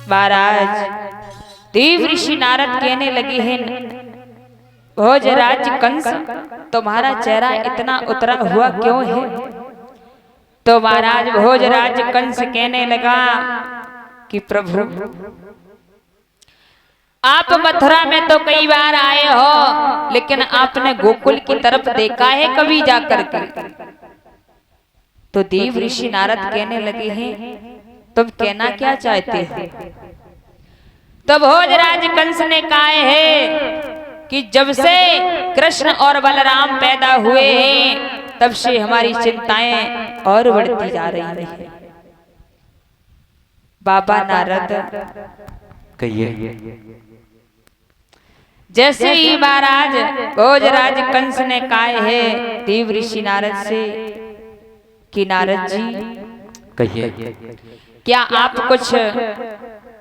महाराज देव ऋषि नारद कहने लगे हैं, भोजराज कंस तुम्हारा चेहरा इतना उतरा हुआ क्यों है? तो महाराज भोजराज कंस कहने लगा कि प्रभु आप मथुरा में तो कई बार आए हो, लेकिन आपने गोकुल की तरफ देखा है कभी जाकर के? तो देव ऋषि नारद कहने लगे हैं, तुम कहना क्या चाहते हो? तो भोजराज कंस ने कहा है कि जब से कृष्ण और बलराम पैदा हुए हैं तब से हमारी चिंताएं और बढ़ती जा रही हैं। बाबा नारद कहिए। जैसे ही महाराज भोजराज कंस ने कहा है देव ऋषि नारद से कि नारद जी कहिए, क्या आप कुछ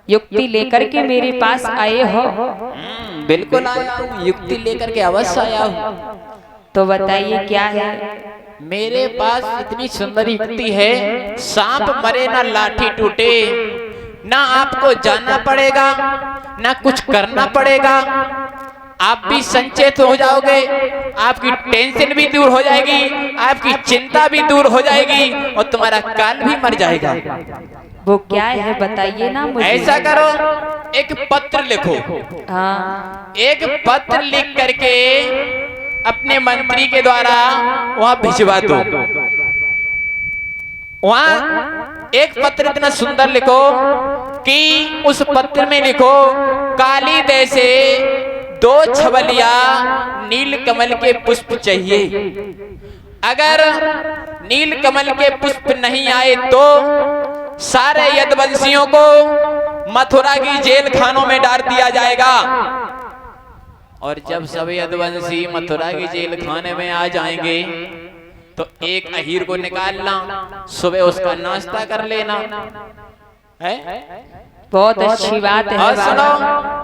युक्ति लेकर के मेरे पास आए हो? बिल्कुल आया हूँ, युक्ति लेकर के अवश्य आया हूँ। तो बताइए क्या है? मेरे पास इतनी सुंदर युक्ति है, सांप मरे ना लाठी टूटे। ना आपको जानना पड़ेगा, ना कुछ करना पड़ेगा। आप भी संचेत हो जाओगे, आपकी टेंशन भी दूर हो जाएगी, आपकी चिंता भी दूर हो जाएगी और तुम्हारा काल भी मर जाएगा। वो क्या है बताइए ना मुझे। ऐसा करो, एक पत्र लिखो। हाँ, एक पत्र लिख करके अपने मंत्री के द्वारा वहां भिजवा दो। वहां एक पत्र इतना सुंदर लिखो कि उस पत्र में लिखो, काली दे से 2 छबलिया नील कमल के पुष्प चाहिए। अगर नील कमल के पुष्प नहीं आए तो सारे यदुवंशियों को मथुरा की जेल खानों में डाल दिया जाएगा। और जब सभी यदुवंशी मथुरा की जेल खाने में आ जाएंगे तो एक अहीर को निकालना, सुबह उसका नाश्ता कर लेना है। बहुत अच्छी बात है। और सुनो,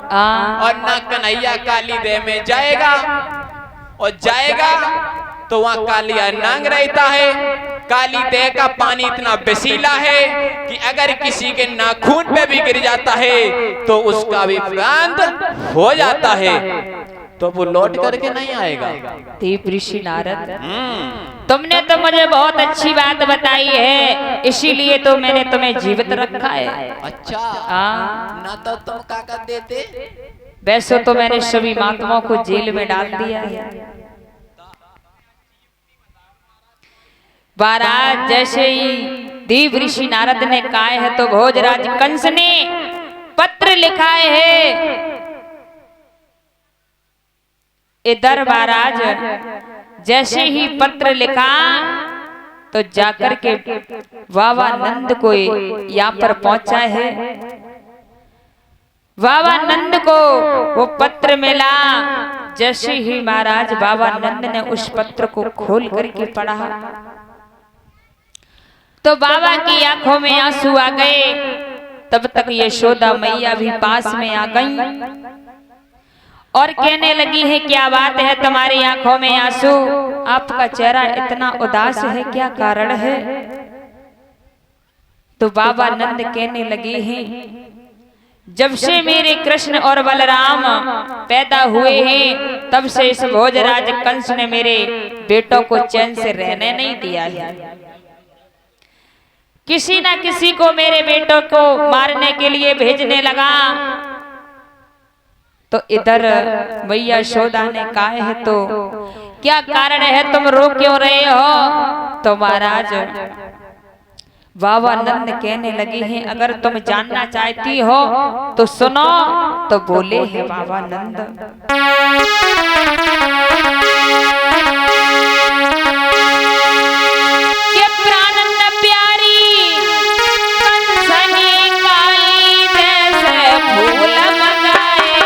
हाँ, और ना कन्हैया काली देह में जाएगा, और जाएगा तो वहाँ कालिया नांग रहता है। काली देह का पानी इतना बसीला है कि अगर किसी के नाखून पे भी गिर जाता है तो उसका भी प्राण हो जाता है, तो वो लौट करके नहीं आएगा। देव ऋषि नारद, तुमने तो मुझे बहुत अच्छी बात बताई है, इसीलिए तो मैंने तुम्हें जीवित रखा है। अच्छा, हाँ, ना तो तुम क्या कर देते? वैसे तो मैंने सभी महात्माओं को जेल में डाल दिया है। महाराज जैसे ही देव ऋषि नारद ने कहा है तो भोजराज कंस ने पत्र लिखा है। इधर महाराज जैसे ही पत्र लिखा तो जाकर के बाबा नंद को यहाँ पर पहुंचा है। बाबा नंद को वो पत्र मिला। जैसे ही महाराज बाबा नंद ने उस पत्र को खोल करके पढ़ा तो बाबा की आंखों में आंसू आ गए। तब तक यशोदा मैया भी पास में आ गई और कहने लगी है, क्या बात है तुम्हारी आंखों में आंसू? आपका चेहरा इतना उदास है, क्या कारण है? तो बाबा नंद कहने लगे हैं, जब से मेरे कृष्ण और बलराम पैदा हुए हैं तब से इस भोजराज कंस ने मेरे बेटों को चैन से रहने नहीं दिया है। किसी ना किसी को मेरे बेटों को मारने के लिए भेजने लगा। तो इधर मैया यशोदा ने कहा है, तो क्या कारण है, तुम रो क्यों रहे हो? तो महाराज बाबा नंद कहने लगे हैं, अगर तुम जानना चाहती हो तो सुनो। तो बोले हैं बाबा नंद, ये प्राणन प्यारी कंसनी काली जैसे फूल घबराए।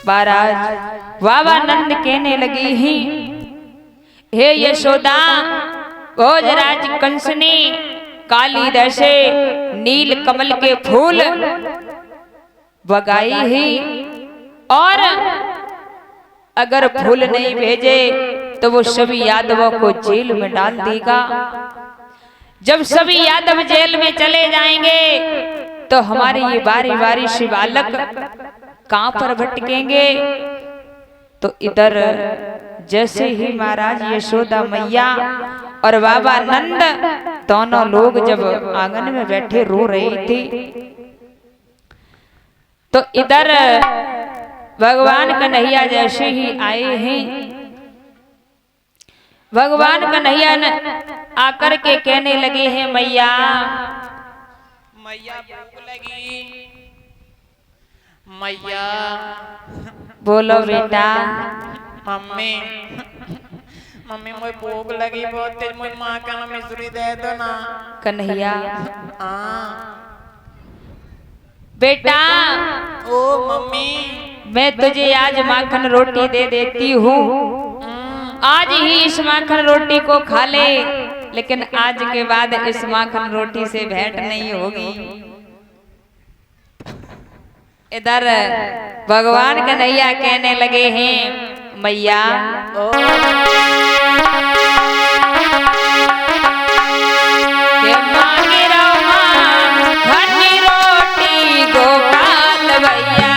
महाराज बाबा नंद कहने लगे हैं, हे यशोदा, भोजराज कंस ने काली दशे नील कमल के फूल बगाई ही, और अगर फूल नहीं भेजे तो वो सभी यादवों को जेल में डाल देगा। जब सभी यादव जेल में चले जाएंगे तो हमारे ये बारी बारी से बालक कहां पर भटकेंगे। तो इधर जैसे ही महाराज यशोदा मैया और बाबा नंद दोनों लोग जब आंगन में बैठे रो रहे थे, तो इधर भगवान कन्हैया जैसे ही आए हैं, भगवान कन्हैया ने आकर के कहने लगे हैं, मैया मैया भूख लगी, मैया बोलो बेटा। मम्मी मम्मी मुझे भूख लगी बहुत तेज, मुझे माँ का नाम मिश्री दे दो ना। कन्हैया हाँ बेटा, ओ मम्मी, मैं तुझे आज माखन रोटी दे देती हूँ, आज ही इस माखन रोटी को खा ले, लेकिन आज के बाद इस माखन रोटी से भेंट नहीं होगी। इधर भगवान कन्हैया कहने लगे हैं, मैया के मांगे रामा खन्नी रोटी गोपाल भैया।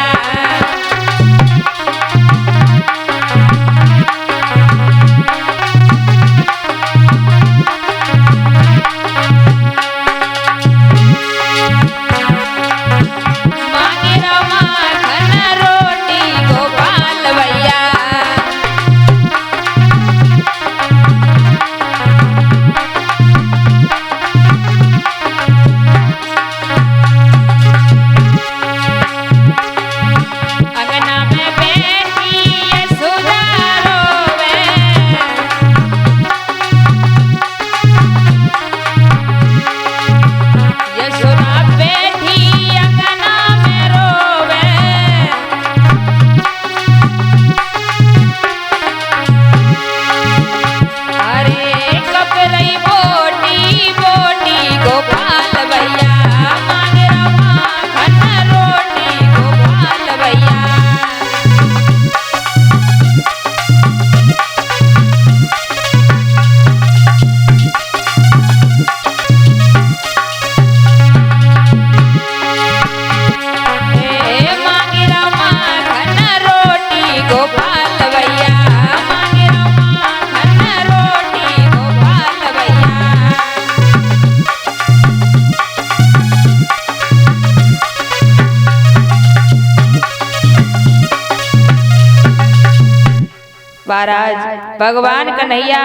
महाराज भगवान कन्हैया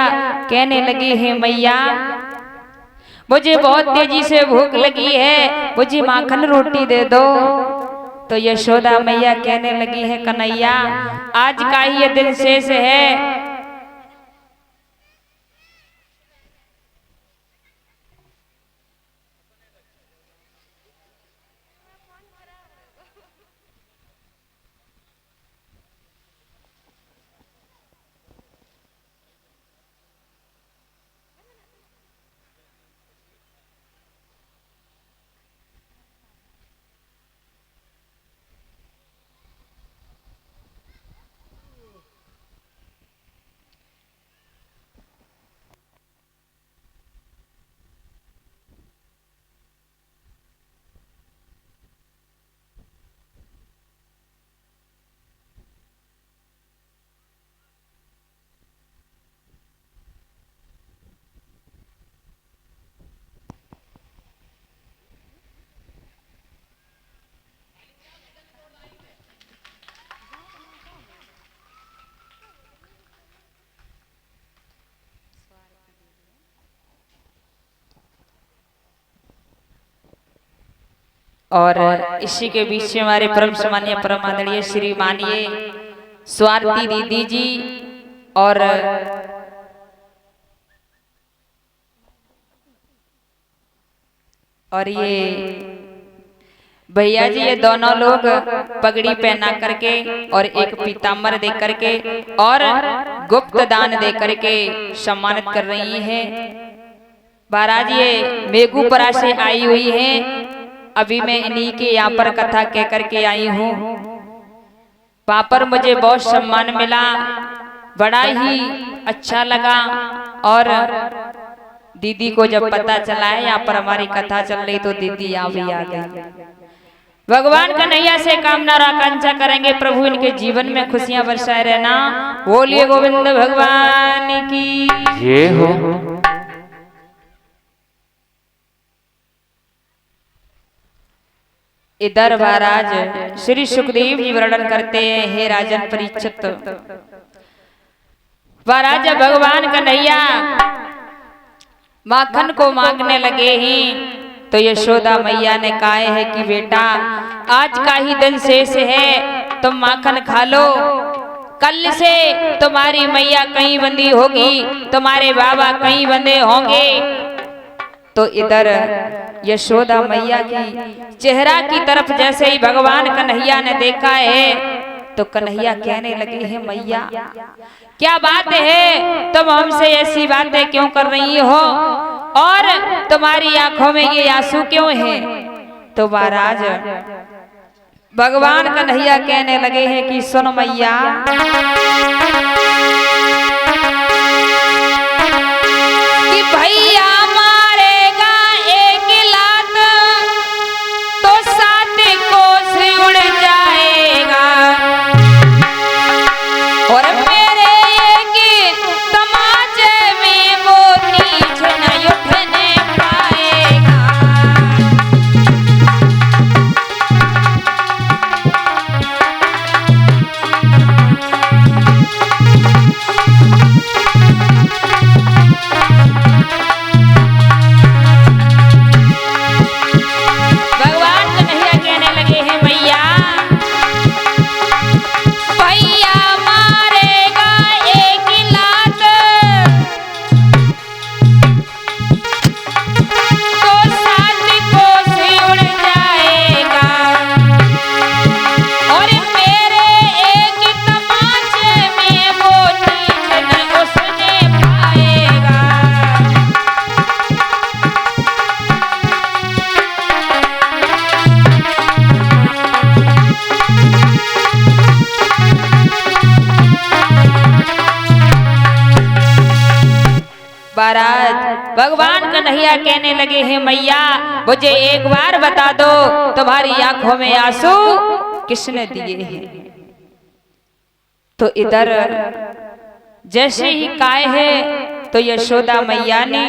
कहने लगे हैं, मैया मुझे बहुत तेजी से भूख लगी है, मुझे माखन रोटी दे दो। तो यशोदा मैया कहने लगी है, कन्हैया आज का ही ये दिन शेष है, और इसी के बीच में हमारे परम सम्मानीय परम आदरणीय श्री माननीय स्वाति दीदी जी और ये भैया जी ये दोनों लोग पगड़ी पहना करके और एक पीताम्बर दे करके और गुप्त दान दे करके सम्मानित कर रही हैं। महाराज ये मेघुपुरा से आई हुई हैं। अभी मैं इन्हीं के यहाँ पर कथा कह करके आई हूँ। वहां पर मुझे बहुत सम्मान मिला, बड़ा ही अच्छा लगा। और दीदी को जब पता चला है यहाँ पर हमारी कथा चल रही तो दीदी यहाँ भी आ गई। भगवान कन्हैया से कामना और आकांक्षा करेंगे प्रभु इनके जीवन में खुशियां बरसाए रहना। बोलिए गोविंद भगवान की ये हो। इधर महाराज श्री सुखदेव जी वर्णन करते हैं, हे राजन परीक्षित, महाराज भगवान कन्हैया माखन को मांगने लगे ही तो यशोदा मैया ने कहा है कि बेटा आज का ही दिन शेष है, तुम माखन खा लो। कल से तुम्हारी मैया कहीं बंधी होगी, तुम्हारे बाबा कहीं बंधे होंगे। तो इधर यशोदा मैया की चेहरा की तरफ जैसे ही भगवान कन्हैया ने देखा है तो कन्हैया कहने लगे हैं, मैया क्या बात है, तुम हमसे ऐसी बातें क्यों कर रही हो और तुम्हारी आंखों में ये आंसू क्यों हैं? तो महाराज भगवान कन्हैया कहने लगे हैं कि सुन मैया, कि भैया मारेगा एक लात तो 7 कोस उड़ जाएगा और मेरे एक तमाचे में वो नीच न उठने पाएगा। महाराज भगवान कन्हैया कहने लगे हैं, मैया मुझे एक बार बता दो तुम्हारी आंखों में आंसू किसने दिए हैं? तो इधर जैसे ही काय है तो यशोदा मैया ने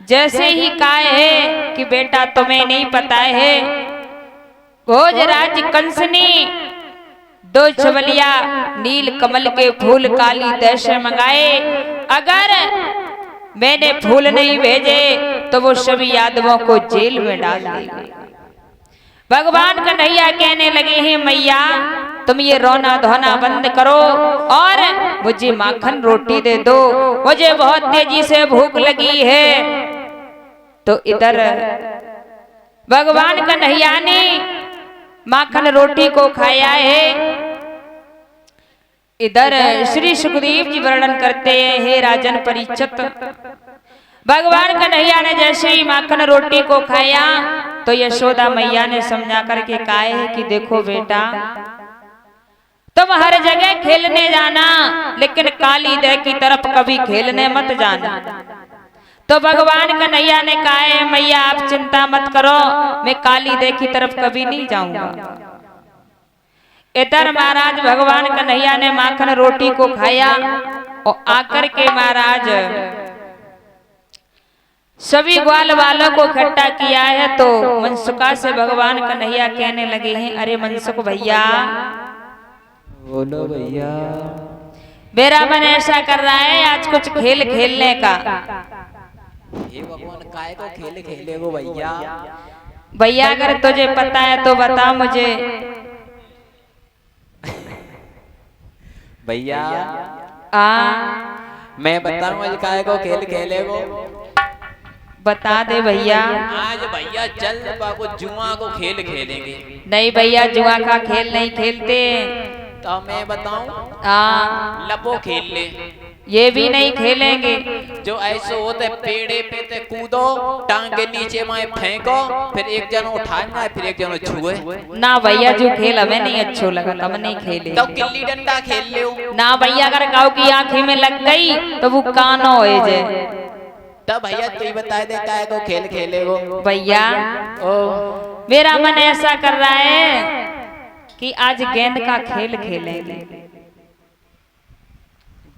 जैसे ही काय है कि बेटा तुम्हें नहीं पता है, भोजराज कंस ने 2 छवलिया नील कमल के फूल काली देश से मंगाए। अगर मैंने फूल नहीं भेजे तो वो सभी यादवों को जेल में डाल देंगे। भगवान कन्हैया कहने लगे हैं, मैया तुम ये रोना धोना बंद करो और मुझे माखन रोटी दे दो, मुझे बहुत तेजी से भूख लगी है। तो इधर भगवान कन्हैया ने माखन रोटी को खाया है। इधर श्री सुखदेव जी वर्णन करते हैं, हे राजन परीक्षित, भगवान कन्हैया ने जैसे ही माखन रोटी को खाया तो यशोदा मैया ने समझा करके कहा है कि देखो बेटा तुम हर जगह खेलने जाना लेकिन काली देह की तरफ कभी खेलने मत जाना। तो भगवान कन्हैया ने कहा है, मैया आप चिंता मत करो, मैं काली देह की तरफ कभी नहीं जाऊंगा। इधर महाराज भगवान कन्हैया ने माखन रोटी को खाया और आकर के महाराज सभी ग्वाल वालों को इकट्ठा किया है। तो मनसुका से भगवान कन्हैया कहने लगे हैं, अरे मनसुक भैया, बोलो भैया, मेरा मन ऐसा कर रहा है आज कुछ खेल खेलने का। हे भगवान काय को खेल खेले वो भैया? भैया अगर तुझे पता है तो बता मुझे। भैया आ मैं बताऊं आज काय को खेल खेले वो? बता दे भैया। आज भैया चल बाबू जुआ को खेल खेलेंगे। नहीं भैया, जुआ का खेल नहीं खेलते। तो मैं बताऊं, हाँ, लपो खेल ले। ये भी नहीं खेलेंगे। जो ऐसे होते पेड़े पे ते कूदो, टांग के नीचे में फेंको, फिर एक जन उठाना है, फिर एक जन छुए। ना भैया, जो खेल हमें नहीं अच्छो लगा तब नहीं खेले। तो गिल्ली डंडा खेल ले। ना भैया, अगर काऊ की आंखी में लग गई तो वो कानो हो जाए। तब भैया तू ही बता दे काय को खेल खेलेगो। भैया ओ मेरा मन ऐसा कर रहा है कि आज गेंद का खेल खेलेंगे।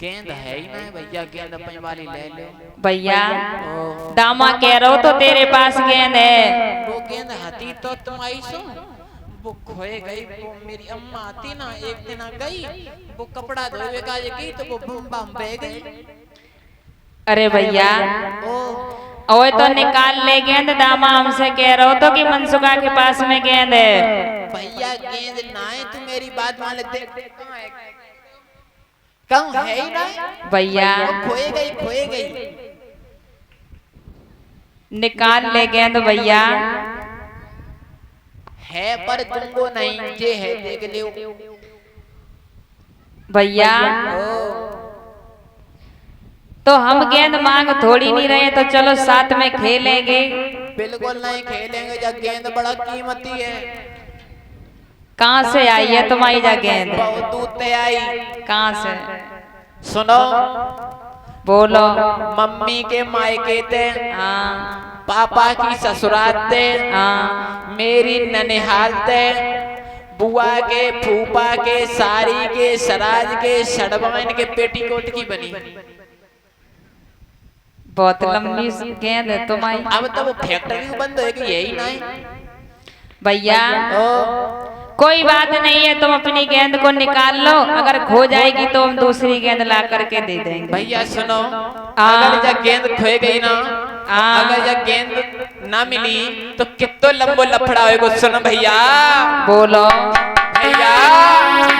गेंद है ही ना भैया, गेंद अपनी वाली ले लो। भैया दामा कह रहा हो तो तेरे पास गेंद है। वो गेंद हती तो तुम आई सो, वो खोए गई। वो मेरी अम्मा आती ना, एक दिन आ गई, वो कपड़ा धोए का गई तो वो बम बम बह गई। अरे भैया, ओए तो निकाल ले गेंद। दामा हमसे कह रहा हो तो कि मनसुखा के पास में गेंद है। भैया गेंद ना है, तू मेरी बात मान ले। कहूं है ही ना भैया, खोए गई। निकाल ले गेंद भैया। है पर तुमको नहीं, जे है देख लियो भैया। तो हम गेंद मांग थोड़ी नहीं रहे, तो चलो साथ में खेलेंगे। बिल्कुल नहीं खेलेंगे, जब गेंद बड़ा कीमती है। कहाँ से आई है तुम्हारी जा गेंद? बहुत दूर से आई। कहाँ से? सुनो, बोलो। मम्मी के मायके थे, हाँ, पापा की ससुराल थे, हाँ, मेरी ननिहाल थे, बुआ के, फूफा के, सारी के, सराज के, सड़वाइन के पेटीकोट की बनी। बहुत लंबी गेंद है तुम्हारी। अब तो वो फैक्ट्री बंद हो गई, यही नहीं भैया। कोई बात नहीं है, तुम अपनी गेंद को निकाल लो। अगर खो जाएगी तो हम दूसरी गेंद ला करके दे देंगे। भैया सुनो, अगर जब गेंद खोए गई ना, अगर जब गेंद ना मिली तो कितो लंबो लफड़ा होएगा। सुन भैया, बोलो। भैया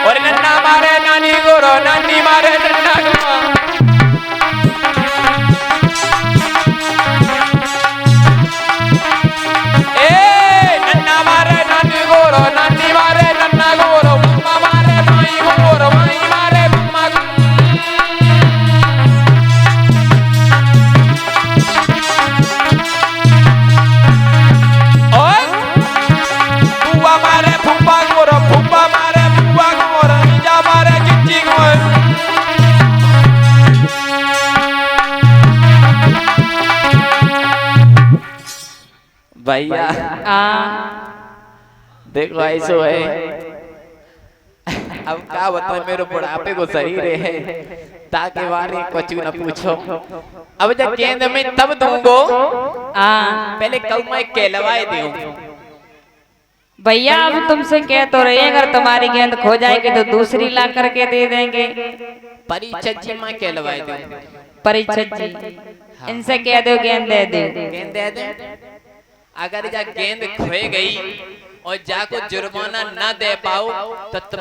और नन्ना मारे नानी गोरो, नानी मारे नन्ना गोरो। भैया देखो ऐसो है। अब क्या बताए, मेरे बुढ़ापे को शरीर है, ताकि वाले कुछ न पूछो। अब जब गेंद में तब दूंगो, पहले कल मैं कहलवाए दूं। भैया अब तुमसे कह तो रही है, अगर तुम्हारी गेंद खो जाएगी तो दूसरी ला करके दे देंगे। परीक्षा जी मैं कहलवाए दूं। परीक्षा जी, इनसे कह दो गेंद दे दे। गेंद दे दे। अगर जा गेंद खोए गई और जाको जुर्माना ना दे पाओ तो तुम